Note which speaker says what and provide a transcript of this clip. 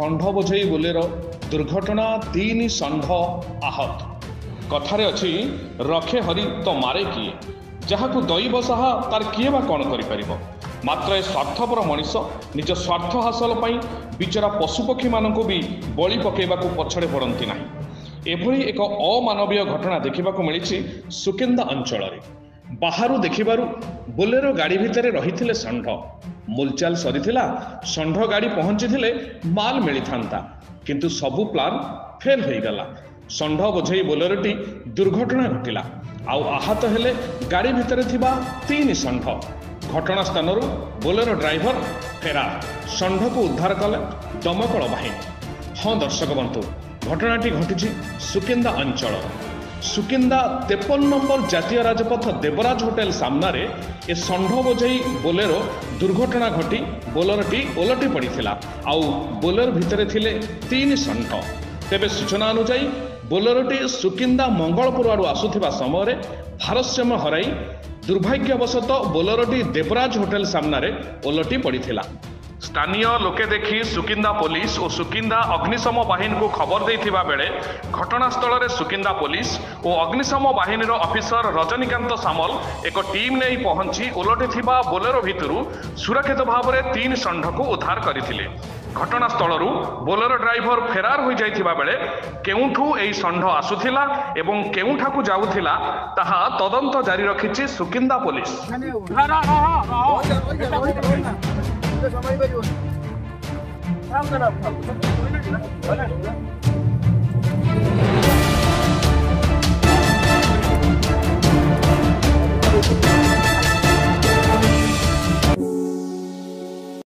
Speaker 1: षंढ बोझई Bolero दुर्घटना 3 षंढ आहत। कथारे अच्छी रखे हरि तो मारे किए, जहाँ को दैव साहा तार किए बा कौन करिपरिबो। मात्र ए स्वार्थपर मनीष निज स्वार्थ हासिल पाई बिचरा पशुपक्षी मानक भी बलि पकेबा पछड़े पड़ती नहीं। एभली एक अमानवीय घटना देखा मिली सुकेंदा अंचल। बाहर देखिबारु बोलेरो गाड़ी भितर रही षंढ। मूलचाल सरीथिला, षंढ गाड़ी पहुंची माल मिली था, किंतु सबु प्लान फेल हो गला। षंढ बोझई बोलेरोटी दुर्घटना घटिला। आउ आहत हेले गाड़ी भितर थिबा 3 षंढ। घटना स्थान बोलेरो ड्राइवर फेरार। षंढ को उद्धार कले दमकल बाहिनी। हाँ दर्शक बंधु, घटनाटी घटी सुकेंदा अंचल। सुकिंदा 53 नंबर जातीय राजपथ देवराज होटेल सामने ए षंढ बोझई बोलेरो दुर्घटना घटी बोलेरोटी ओलटी पड़ता। आउ बोलेरो भितर थिले 3 षंढ। तेबे सूचना अनुसार बोलेरोटी सुकिंदा मंगलपुर आड़ू आसुथिबा समय भारसाम्य हराई दुर्भाग्यवशतः बोलेरोटी देवराज होटेल सामने ओलटी पड़ता। स्थानीय लोके देखी सुकिंदा पुलिस और सुकिंदा अग्निशम बाहिनी को खबर देथिबा बेले घटनास्थल में सुकिंदा पुलिस और अग्निशम बाहिनी ऑफिसर रजनीकांत सामल एक टीम नहीं पहुंची ओलटी बोलेरो भितरु सुरक्षित भाव में 3 षंढ को उद्धार करथिले। घटनास्थल बोलेरो ड्राइवर फेरार हो जाइथिबा बेले केउठू एई षंढ आसुथिला एवं केउठाकू जाउथिला ताहा तदंत जारी रखिछि सुकिंदा पुलिस।
Speaker 2: समय